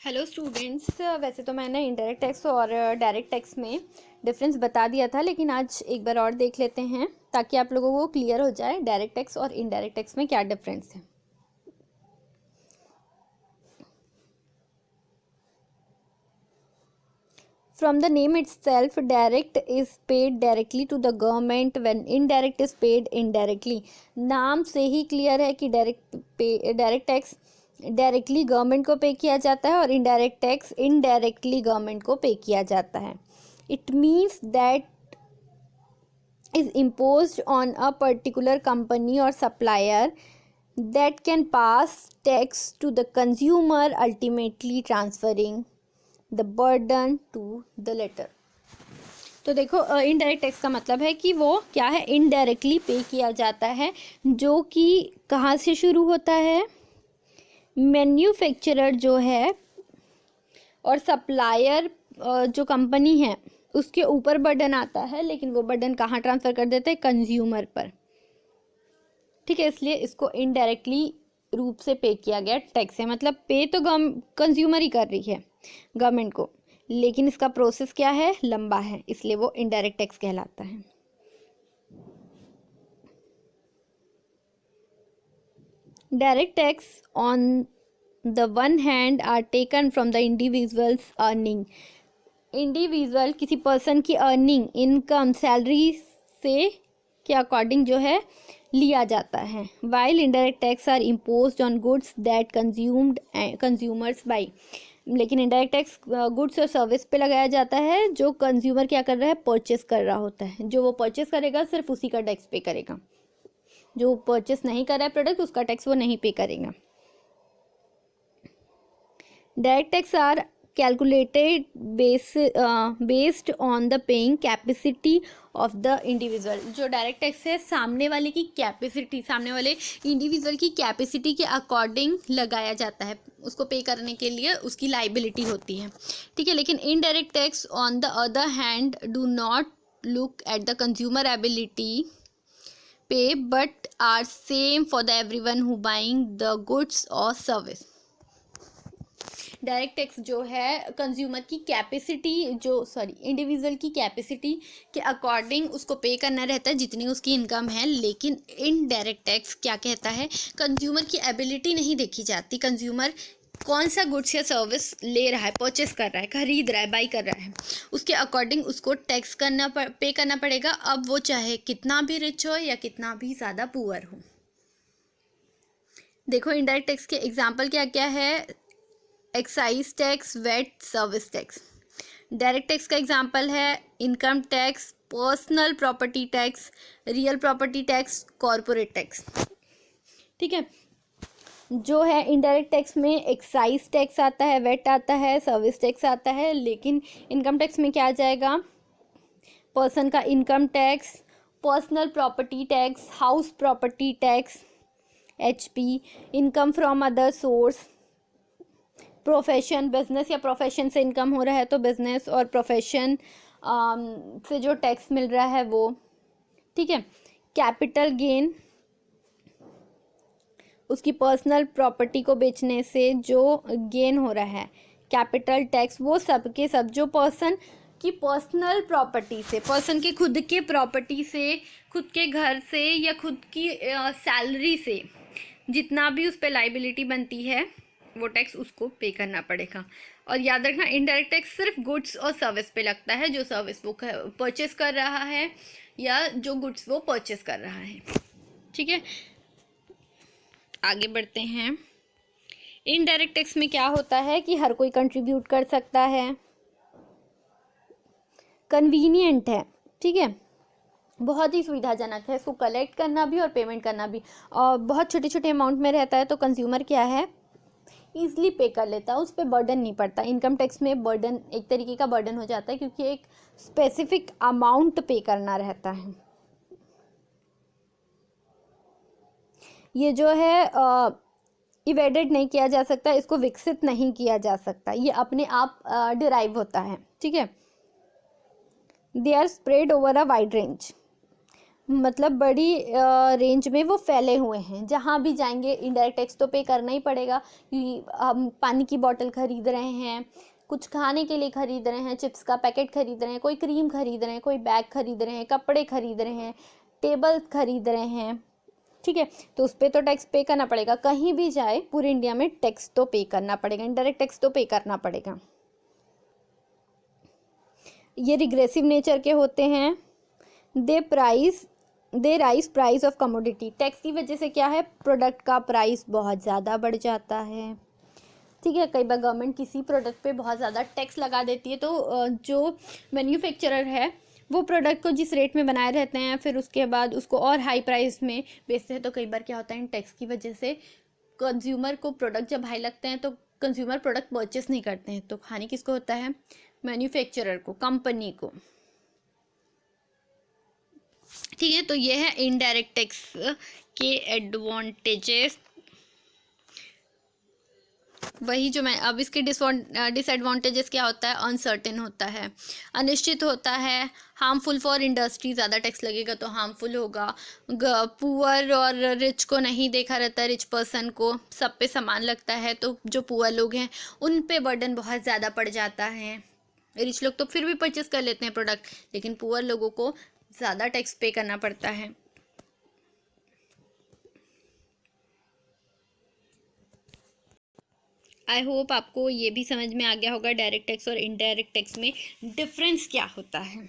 Hello students, वैसे तो मैंने इनडायरेक्ट टैक्स और डायरेक्ट टैक्स में डिफरेंस बता दिया था, लेकिन आज एक बार और देख लेते हैं ताकि आप लोगों को क्लियर हो जाए डायरेक्ट टैक्स और इनडायरेक्ट टैक्स में क्या डिफरेंस है। From the name itself, direct is paid directly to the government when indirect is paid indirectly. नाम से ही क्लियर है कि डायरेक्ट टैक्स डायरेक्टली गवर्नमेंट को पे किया जाता है और इनडायरेक्ट टैक्स इनडायरेक्टली गवर्नमेंट को पे किया जाता है. It means that is imposed on a particular company or supplier that can pass tax to the consumer, ultimately transferring the burden to the latter. तो देखो, इनडायरेक्ट टैक्स का मतलब है कि वो क्या है, इनडायरेक्टली पे किया जाता है, जो कि कहाँ से शुरू होता है, मैन्युफैक्चरर जो है और सप्लायर जो कंपनी है उसके ऊपर बर्डन आता है, लेकिन वो बर्डन कहाँ ट्रांसफ़र कर देते हैं, कंज्यूमर पर. ठीक है, इसलिए इसको इनडायरेक्टली रूप से पे किया गया टैक्स है. मतलब पे तो कंज्यूमर ही कर रही है गवर्नमेंट को, लेकिन इसका प्रोसेस क्या है, लंबा है, इसलिए वो इनडायरेक्ट टैक्स कहलाता है. Direct tax on the one hand are taken from the individuals earning. Individual किसी पर्सन की अर्निंग, इनकम, सैलरी से के अकॉर्डिंग जो है लिया जाता है. While indirect tax are imposed on goods that consumers buy. लेकिन इनडायरेक्ट टैक्स गुड्स और सर्विस पे लगाया जाता है जो कंज्यूमर क्या कर रहा है, परचेस कर रहा होता है. जो वो परचेस करेगा सिर्फ उसी का टैक्स पे करेगा. जो परचेस नहीं कर रहा है प्रोडक्ट, उसका टैक्स वो नहीं पे करेगा. Direct tax are calculated based on the paying capacity of the individual. जो डायरेक्ट टैक्स है सामने वाले की कैपेसिटी, सामने वाले इंडिविजुअल की कैपेसिटी के अकॉर्डिंग लगाया जाता है. उसको पे करने के लिए उसकी लाइबिलिटी होती है. ठीक है, लेकिन indirect tax on the other hand do not look at the consumer ability pay but are same for the everyone who buying the goods और सर्विस. डायरेक्ट टैक्स जो है कंज्यूमर की कैपेसिटी, इंडिविजुअल की कैपेसिटी के according उसको pay करना रहता है जितनी उसकी इनकम है. लेकिन इनडायरेक्ट टैक्स क्या कहता है, कंज्यूमर की एबिलिटी नहीं देखी जाती. कंज्यूमर कौन सा गुड्स या सर्विस ले रहा है, परचेस कर रहा है, खरीद रहा है, बाई कर रहा है, उसके अकॉर्डिंग उसको टैक्स पे करना पड़ेगा. अब वो चाहे कितना भी रिच हो या कितना भी ज़्यादा पुअर हो. देखो इनडायरेक्ट टैक्स के एग्जाम्पल क्या क्या है, excise tax, VAT, service tax. Direct tax का एग्जांपल है income tax, personal property tax, real property tax, corporate tax. ठीक है, जो है इनडायरेक्ट टैक्स में एक्साइज टैक्स आता है, वेट आता है, सर्विस टैक्स आता है. लेकिन इनकम टैक्स में क्या आ जाएगा, पर्सन का income tax, personal property tax, house property tax, HP, income from other source, profession, business या प्रोफेशन से इनकम हो रहा है तो बिजनेस और प्रोफेशन से जो टैक्स मिल रहा है वो. ठीक है, कैपिटल गेन, उसकी पर्सनल प्रॉपर्टी को बेचने से जो गेन हो रहा है, कैपिटल टैक्स. वो सब के सब जो पर्सन की पर्सनल प्रॉपर्टी से, पर्सन के खुद के प्रॉपर्टी से, खुद के घर से या खुद की सैलरी से जितना भी उस पर लाइबिलिटी बनती है वो टैक्स उसको पे करना पड़ेगा. और याद रखना इनडायरेक्ट टैक्स सिर्फ गुड्स और सर्विस पे लगता है, जो सर्विस वो परचेस कर रहा है या जो गुड्स वो परचेस कर रहा है. ठीक है, आगे बढ़ते हैं. इनडायरेक्ट टैक्स में क्या होता है कि हर कोई कंट्रीब्यूट कर सकता है, कन्वीनियंट है. ठीक है, बहुत ही सुविधाजनक है इसको कलेक्ट करना भी और पेमेंट करना भी. और बहुत छोटे छोटे अमाउंट में रहता है तो कंज्यूमर क्या है, ईजिली पे कर लेता है, उस पर बर्डन नहीं पड़ता. इनकम टैक्स में बर्डन, एक तरीके का बर्डन हो जाता है क्योंकि एक स्पेसिफिक अमाउंट पे करना रहता है. ये जो है इवेडेड नहीं किया जा सकता, इसको विकसित नहीं किया जा सकता, ये अपने आप डिराइव होता है. ठीक है, they are spread over a wide range. मतलब बड़ी रेंज में वो फैले हुए हैं। जहाँ भी जाएंगे इनडायरेक्ट टैक्स तो पे करना ही पड़ेगा। हम पानी की बोतल खरीद रहे हैं, कुछ खाने के लिए खरीद रहे हैं, चिप्स का पैकेट खरीद रहे हैं, कोई क्रीम खरीद रहे हैं, कोई बैग खरीद रहे हैं, कपड़े खरीद रहे हैं, टेबल खरीद रहे हैं, ठीक है, तो उस पर तो टैक्स पे करना पड़ेगा। कहीं भी जाए पूरे इंडिया में टैक्स तो पे करना पड़ेगा, इनडायरेक्ट टैक्स तो पे करना पड़ेगा। ये रिग्रेसिव नेचर के होते हैं। They rise price of commodity. Tax की वजह से क्या है, प्रोडक्ट का प्राइस बहुत ज़्यादा बढ़ जाता है, ठीक है। कई बार गवर्नमेंट किसी प्रोडक्ट पे बहुत ज़्यादा टैक्स लगा देती है, तो जो मैन्युफैक्चरर है वो प्रोडक्ट को जिस रेट में बनाए रहते हैं, फिर उसके बाद उसको और हाई प्राइस में बेचते हैं। तो कई बार क्या होता है, इन टैक्स की वजह से कंज्यूमर को प्रोडक्ट जब हाई लगते हैं तो कंज्यूमर प्रोडक्ट परचेस नहीं करते हैं। तो हानि किसको होता है, मैन्युफैक्चरर को, कंपनी को, ठीक है। तो ये है इनडायरेक्ट टैक्स के एडवांटेजेस। वही जो मैं अब इसके डिसएडवांटेजेस क्या होता है, अनसर्टेन होता है, अनिश्चित होता है, हार्मफुल फॉर इंडस्ट्री, ज़्यादा टैक्स लगेगा तो हार्मफुल होगा, पुअर और रिच को नहीं देखा रहता, रिच पर्सन को सब पे समान लगता है, तो जो पुअर लोग हैं उन पे बर्डन बहुत ज़्यादा पड़ जाता है। रिच लोग तो फिर भी परचेस कर लेते हैं प्रोडक्ट, लेकिन पुअर लोगों को ज़्यादा टैक्स पे करना पड़ता है। आई होप आपको ये भी समझ में आ गया होगा डायरेक्ट टैक्स और इनडायरेक्ट टैक्स में डिफरेंस क्या होता है।